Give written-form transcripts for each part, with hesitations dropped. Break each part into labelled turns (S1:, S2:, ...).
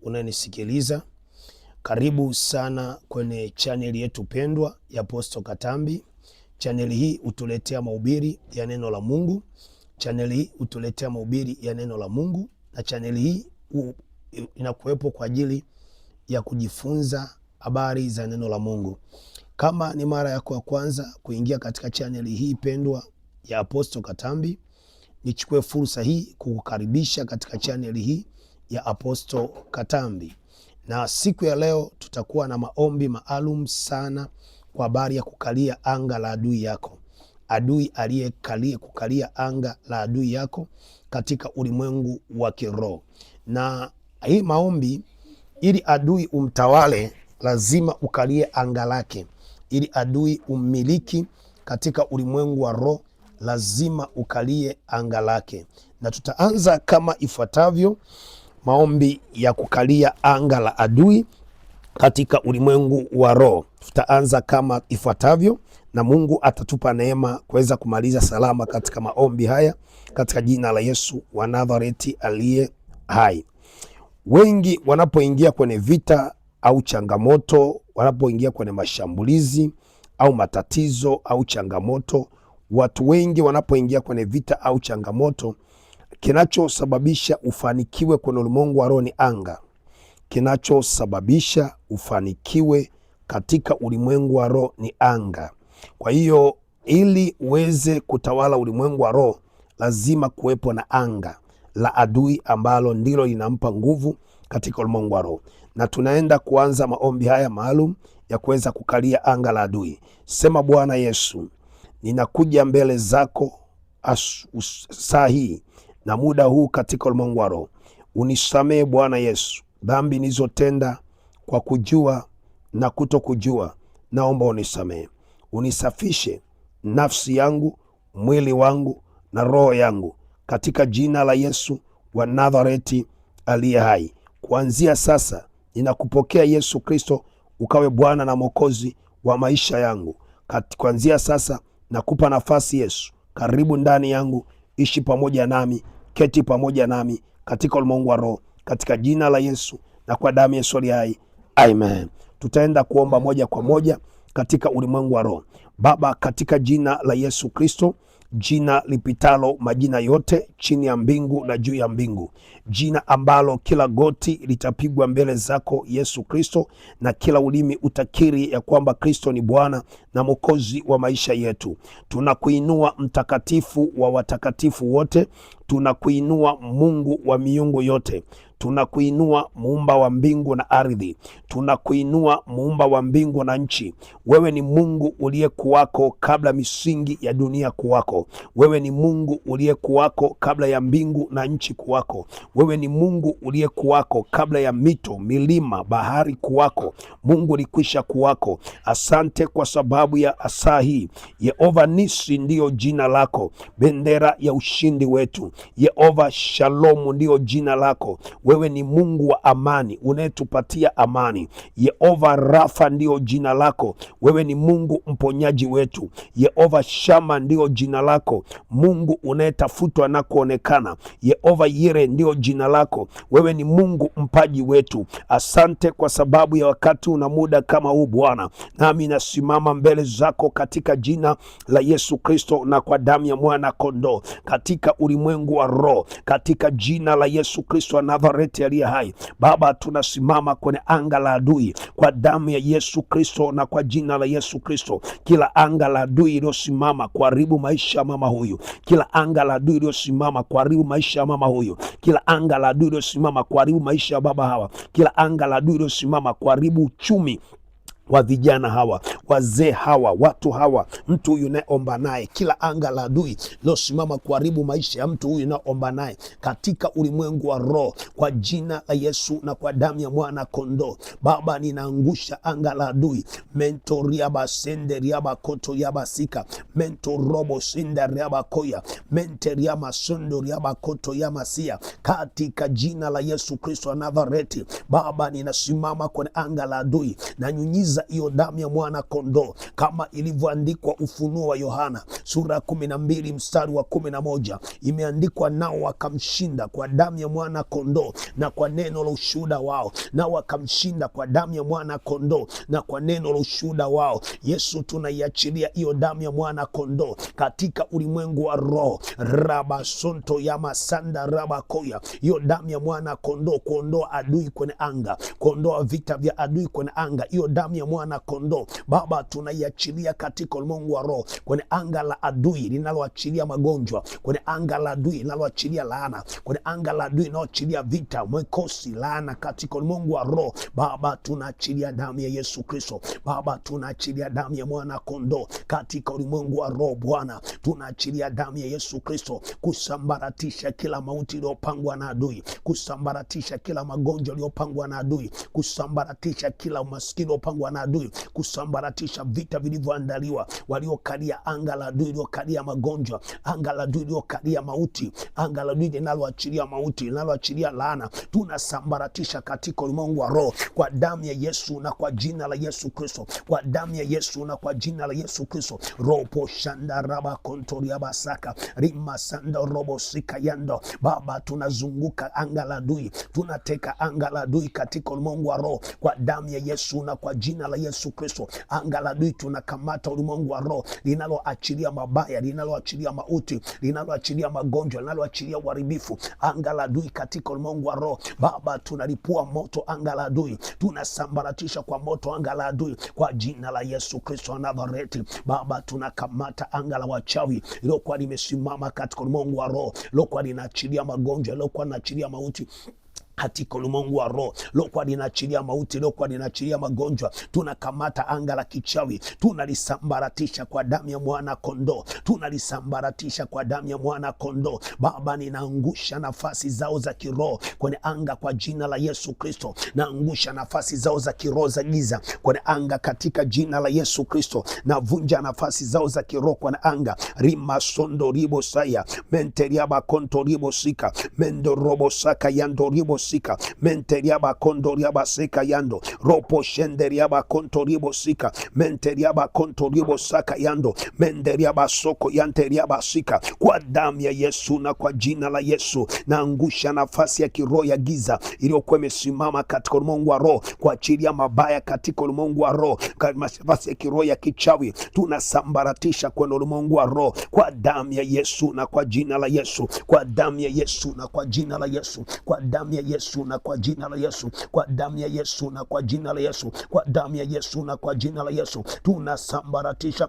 S1: Unanisikiliza, karibu sana kwenye chaneli yetu pendwa ya Apostle Katambi. Chaneli hii hutuletea mahubiri ya neno la Mungu. Chaneli hii hutuletea mahubiri ya neno la Mungu, na chaneli hii inakuwepo kwa ajili ya kujifunza habari za neno la Mungu. Kama ni mara yako ya kwanza kuingia katika chaneli hii pendwa ya Apostle Katambi, nichukue fursa hii kukukaribisha katika chaneli hii ya Apostle Katambi. Na siku ya leo tutakuwa na maombi maalum sana kwa habari ya kukalia anga la adui yako. Adui kukalia anga la adui yako katika ulimwengu wa kiroho. Na hii maombi, ili adui umtawale, lazima ukalie anga lake. Ili adui ummiliki katika ulimwengu wa roho, lazima ukalie anga lake. Na tutaanza kama ifuatavyo maombi ya kukalia anga la adui katika ulimwengu wa roho. Tutaanza kama ifuatavyo, na Mungu atatupa neema kuweza kumaliza salama katika maombi haya, katika jina la Yesu wa Nazareti aliye hai. Wengi wanapoingia kwenye vita au changamoto, wanapoingia kwenye mashambulizi au matatizo au changamoto, watu wengi wanapoingia kwenye vita au changamoto, kinachosababisha ufanikiwe kwenye ulimwengu wa roho ni anga. Kinachosababisha ufanikiwe katika ulimwengu wa roho ni anga. Kwa hiyo ili uweze kutawala ulimwengu wa roho, lazima kuwepo na anga la adui ambalo ndilo linampa nguvu katika ulimwengu wa roho. Na tunaenda kuanza maombi haya maalum ya kuweza kukalia anga la adui. Sema: Bwana Yesu, ninakuja mbele zako saa hii na muda huu katika ulimwengu wa roho. Unisamehe Bwana Yesu dhambi nilizotenda kwa kujua na kutokujua, naomba unisamehe. Unisafishe nafsi yangu, mwili wangu na roho yangu, katika jina la Yesu wa Nazareti aliye hai. Kuanzia sasa ninakupokea Yesu Kristo ukawe Bwana na Mwokozi wa maisha yangu. Kuanzia sasa nakupa nafasi Yesu, karibu ndani yangu, ishi pamoja nami, keti pamoja nami katika ulimwengu wa roho, katika jina la Yesu na kwa damu ya Yesu aliye hai. Amen. Tutaenda kuomba moja kwa moja katika ulimwengu wa roho. Baba, katika jina la Yesu Kristo, jina lipitalo majina yote chini ya mbingu na juu ya mbingu, jina ambalo kila goti litapigwa mbele zako Yesu Kristo, na kila ulimi utakiri ya kwamba Kristo ni Bwana na Mwokozi wa maisha yetu. Tunakuinua mtakatifu wa watakatifu wote, tunakuinua Mungu wa miungu yote, tunakuinua muumba wa mbingu na ardhi, tunakuinua muumba wa mbingu na nchi. Wewe ni Mungu uliyekuwako kabla misingi ya dunia kuwako. Wewe ni Mungu uliyekuwako kabla ya mbingu na nchi kuwako. Wewe ni Mungu uliyekuwako kabla ya mito, milima, bahari kuwako. Mungu ulikwisha kuwako. Asante kwa sababu ya saa hii. Yehova Nisi ndiyo jina lako, bendera ya ushindi wetu. Yehova Shalomu ndiyo jina lako. Wewe ni Mungu wa amani, unayetupatia amani. Yehova Rafa ndiyo jina lako. Wewe ni Mungu mponyaji wetu. Yehova Shama ndiyo jina lako, Mungu unayetafutwa na kuonekana. Yehova Yire ndiyo jina lako. Wewe ni Mungu mpaji wetu. Asante kwa sababu ya wakati una muda kama huu Bwana, nami nasimama mbele zako katika jina la Yesu Kristo na kwa damu ya mwana kondoo, katika ulimwengu wa roho, katika jina la Yesu Kristo wa Nazareti aliye hai. Baba, tunasimama kwenye anga la adui kwa damu ya Yesu Kristo na kwa jina la Yesu Kristo. Kila anga la adui iliyosimama kuharibu maisha ya mama huyu, kila anga la adui iliyosimama kuharibu maisha ya mama huyu, kila anga la adui iliyosimama kuharibu maisha ya baba hawa, kila anga la adui iliyosimama kuharibu uchumi wa vijana hawa, wazee hawa, watu hawa, mtu huyu naomba naye, kila anga la adui lilosimama kuharibu maisha ya mtu huyu naomba naye katika ulimwengu wa roho, kwa jina la Yesu na kwa damu ya mwana kondoo. Baba, ninaangusha anga la adui. Mentoriaba senderiaba koto yaba sika, mentorobo senderiaba koya, menteriama sondoriaba koto yama sia, katika jina la Yesu Kristo wa Nazareti. Baba, ninasimama kwenye anga la adui, na nyunyiza kutangaza hiyo damu ya mwana kondoo kama ilivyoandikwa Ufunuo wa Yohana sura ya 12 mstari wa 11. Imeandikwa, nao wakamshinda kwa damu ya mwana kondoo na kwa neno la ushuhuda wao. Nao wakamshinda kwa damu ya mwana kondoo na kwa neno la ushuhuda wao. Yesu, tunaiachilia hiyo damu ya mwana kondoo katika ulimwengu wa roho. Rabasonto ya masanda rabakoya, hiyo damu ya mwana kondoo kuondoa adui kwenye anga, kuondoa vita vya adui kwenye anga. Hiyo damu ya mwana kondoo Baba, tunaiachilia katika ulimwengu wa roho, kwenye anga la adui linaloachilia magonjwa, kwenye anga la adui linaloachilia laana, kwenye anga la adui linaloachilia vita, mwekosi, laana katika ulimwengu wa roho. Baba, tunaachilia damu ya Yesu Kristo. Baba, tunaachilia damu ya mwana kondoo katika ulimwengu wa roho. Bwana, tunaachilia damu ya Yesu Kristo kusambaratisha kila mauti iliyopangwa na adui, kusambaratisha kila magonjwa iliyopangwa na adui, kusambaratisha kila umaskini uliopangwa na adui, kusambaratisha vita vilivyoandaliwa waliokalia anga la adui, iliokalia magonjwa, anga la adui iliokalia mauti, anga la adui linaloachilia mauti, linaloachilia laana. Tunasambaratisha katika ulimwengu wa roho kwa damu ya Yesu na kwa jina la Yesu Kristo, kwa damu ya Yesu na kwa jina la Yesu Kristo. Ropo shanda raba kontoria basaka rima sanda robo sika yando. Baba, tunazunguka anga la adui, tunateka anga la adui katika ulimwengu wa roho kwa damu ya Yesu na kwa jina la Yesu Kristo. Anga la adui tunakamata ulimwengu wa roho linaloachilia mabaya, linaloachilia mauti, linaloachilia magonjwa, linaloachilia uharibifu. Anga la adui katika ulimwengu wa roho Baba, tunalipua moto anga la adui, tunasambaratisha kwa moto anga la adui kwa jina la Yesu Kristo wa Nazareti. Baba, tunakamata anga la wachawi lilokuwa limesimama katika ulimwengu wa roho, lilokuwa linaachilia magonjwa, lilokuwa linaachilia mauti katika ulimwengu wa roho, lokuwa linaachilia mauti, lokuwa linaachilia magonjwa. Tunakamata anga la kichawi, tunalisambaratisha kwa damu ya mwana kondoo, tunalisambaratisha kwa damu ya mwana kondoo. Baba, ninaangusha nafasi zao za kiroho kwenye anga kwa jina la Yesu Kristo. Naangusha nafasi zao za kiroho za giza kwenye anga katika jina la Yesu Kristo. Navunja nafasi zao za kiroho kwenye anga. Rima sondo ribo saya menteriaba konto ribo sika mendo robo saka yando ribo sika menteriaba kondo riaba sika yando ropo shenderiaba konto ribo sika menteriaba konto ribo saka yando menderiaba soko yanteriaba sika. Kwa damu ya Yesu na kwa jina la Yesu naangusha nafasi ya kiroho ya giza iliyokuwa imesimama katika ulimwengu wa roho kwa ajili ya mabaya katika ulimwengu wa roho. Nafasi ya kiroho ya kichawi tunasambaratisha kwenye ulimwengu wa roho kwa damu ya Yesu na kwa jina la Yesu, kwa damu ya Yesu na kwa jina la Yesu, kwa damu ya Yesu na kwa jina la Yesu, kwa damu ya Yesu na kwa jina la Yesu, kwa damu ya Yesu na kwa jina la Yesu. Tunasambaratisha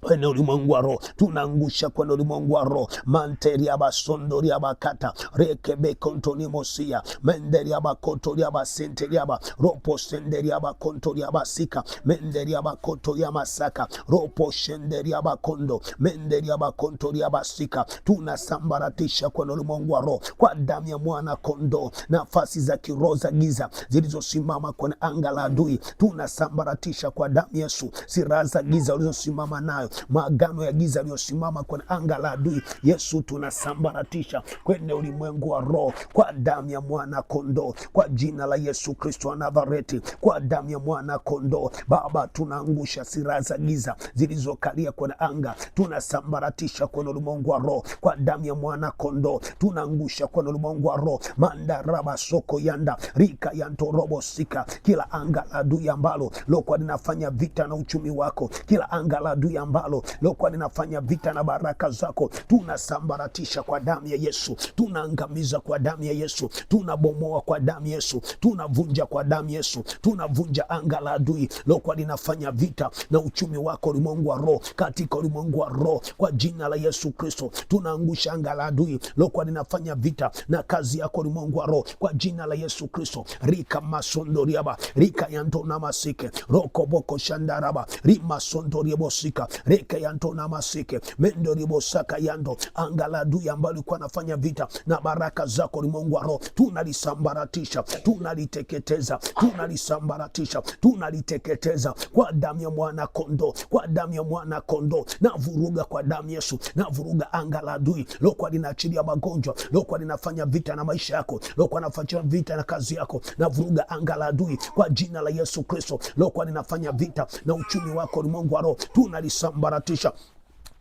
S1: kwenye ulimwengu wa roho, tunaangusha kwenye ulimwengu wa roho. Manteria basondoria bakata rekebe kontoni mosia menderia bakotoria basenteria ba ropo senderia bakontoria basika menderia bakotoria masaka ropo senderia bakondo menderia bakontoria basika. Tunasambaratisha kwenye ulimwengu wa roho kwa damu ya mwana kondoo nafasi za kiroho za giza zilizosimama kwenye anga la adui. Tunasambaratisha kwa damu ya Yesu silaha za giza ulizosimama nayo, maagano ya giza yaliyosimama kwenye anga la adui. Yesu, tunasambaratisha kwenye ulimwengu wa roho kwa damu ya mwana kondoo, kwa jina la Yesu Kristo wa Nazareti, kwa damu ya mwana kondoo. Baba, tunaangusha silaha za giza zilizokalia kwenye anga, tunasambaratisha kwenye ulimwengu wa roho kwa damu ya mwana kondoo. Tunaangusha kwenye ulimwengu wa roho mandaraba soko yanda rika yanto robo sika, kila anga la adui ambalo lokuwa linafanya vita na uchumi wako, kila anga la adui ambalo lokuwa linafanya vita na baraka zako, tunasambaratisha kwa damu ya Yesu, tunaangamiza kwa damu ya Yesu, tunabomoa kwa damu ya Yesu, tunavunja kwa damu ya Yesu, tunavunja anga la adui lokuwa linafanya vita na uchumi wako ulimwengu wa roho, katika ulimwengu wa roho kwa jina la Yesu Kristo. Tunaangusha anga la adui lokuwa linafanya vita na kazi yako ulimwengu wa roho kwa jina la Yesu Kristo. Rika masondoriaba rika yanto namasike roko boko shandaraba rima sondoriebo sika reke yanto na masike mendo ribosaka yando. Anga la adui ambalo likuwa nafanya vita na baraka zako ulimwengu wa roho, tunalisambaratisha, tunaliteketeza, tunalisambaratisha, tunaliteketeza kwa damu ya mwana kondo, kwa damu ya mwana kondo. Na vuruga kwa damu Yesu, na vuruga anga la adui lokuwa linaachilia magonjwa, lokuwa linafanya vita na maisha yako, lokuwa linafanya vita na kazi yako. Na vuruga anga la adui kwa jina la Yesu Kristo, lokuwa linafanya vita na uchumi wako ulimwengu wa roho, tunalisambaratisha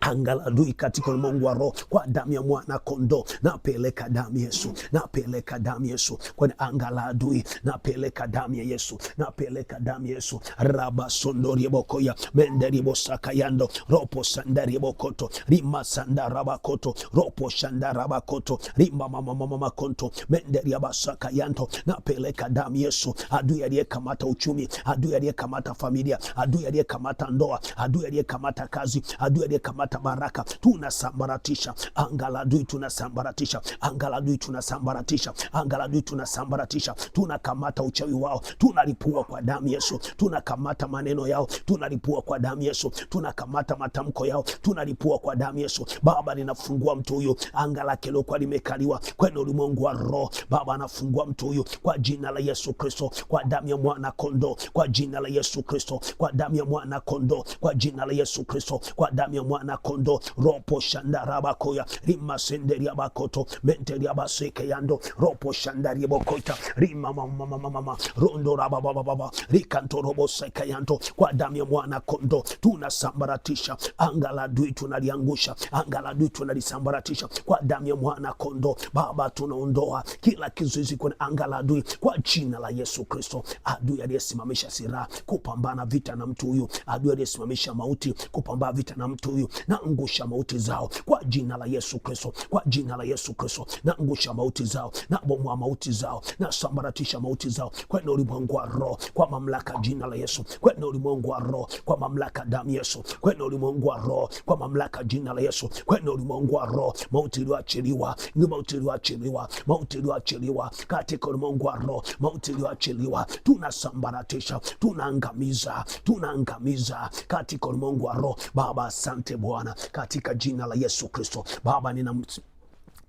S1: anga la adui katika ulimwengu wa roho kwa damu ya mwana kondoo. Napeleka damu Yesu, napeleka damu Yesu kwenye anga la adui, napeleka damu ya Yesu, napeleka damu Yesu. Raba sondori bokoya menderi bosaka yando ropo sandari bokoto rima sandara bakoto ropo shandara bakoto rima mama konto menderi basaka yando. Napeleka damu Yesu. Adui aliyekamata uchumi, adui aliyekamata familia, adui aliyekamata ndoa, adui aliyekamata kazi, adui aliyekamata baraka, tunasambaratisha anga la adui, tunasambaratisha anga la adui, tunasambaratisha anga la adui, tunasambaratisha. Tunakamata uchawi wao, tunalipua kwa damu Yesu. Tunakamata maneno yao, tunalipua kwa damu Yesu. Tunakamata matamko yao, tunalipua kwa damu Yesu. Baba, ninafungua mtu huyu anga lake lokuwa limekaliwa kwenye ulimwengu wa roho. Baba, anafungua mtu huyu kwa jina la Yesu Kristo, kwa damu ya mwana kondoo, kwa jina la Yesu Kristo, kwa damu ya mwana kondoo, kwa jina la Yesu Kristo, kwa damu ya mwana kondo ropo shandaraba koya rima senderia bakoto menteria baseke yando ropo shandaria bokoita rima mama rondo baba rikanto robo seka yando. Kwa damu ya mwana kondo tunasambaratisha anga la adui, tunaliangusha anga la adui, tunalisambaratisha kwa damu ya mwana kondo. Baba, tunaondoa kila kizuizi kwenye anga la adui kwa jina la Yesu Kristo. Adui aliyesimamisha silaha kupambana vita na mtu huyu, adui aliyesimamisha mauti kupambana vita na mtu huyu, na angusha mauti zao kwa jina la Yesu Kristo, kwa jina la Yesu Kristo. Na angusha mauti zao, na bomoa mauti zao, na sambaratisha mauti zao kwenye ulimwengu wa roho kwa mamlaka jina la Yesu, kwenye ulimwengu wa roho kwa mamlaka damu Yesu, kwenye ulimwengu wa roho kwa mamlaka jina la Yesu, kwenye ulimwengu wa roho. Mauti iliyoachiliwa, mauti iliyoachiliwa, mauti iliyoachiliwa katika ulimwengu wa roho, mauti iliyoachiliwa tunasambaratisha, tunaangamiza, tunaangamiza katika ulimwengu wa roho. Baba, asante Bwana, katika jina la Yesu Kristo. Baba,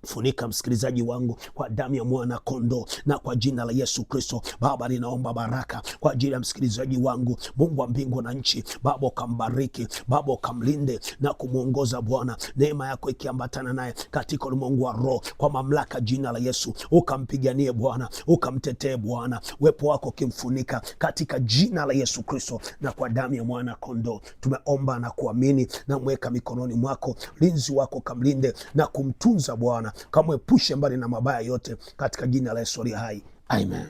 S1: funika msikilizaji wangu kwa damu ya mwana kondo na kwa jina la Yesu Kristo. Baba, ninaomba baraka kwa ajili ya msikilizaji wangu. Mungu wa mbingu na nchi, Baba ukambariki, Baba ukamlinde na kumuongoza Bwana, neema yako ikiambatana naye katika ulimwengu wa roho kwa mamlaka jina la Yesu. Ukampiganie Bwana, ukamtetee Bwana, uwepo wako kimfunika katika jina la Yesu Kristo na kwa damu ya mwana kondo. Tumeomba na kuamini na mweka mikononi mwako. Linzi wako kamlinde na kumtunza Bwana, kamwepushe mbali na mabaya yote katika jina la Yesu hai. Amen.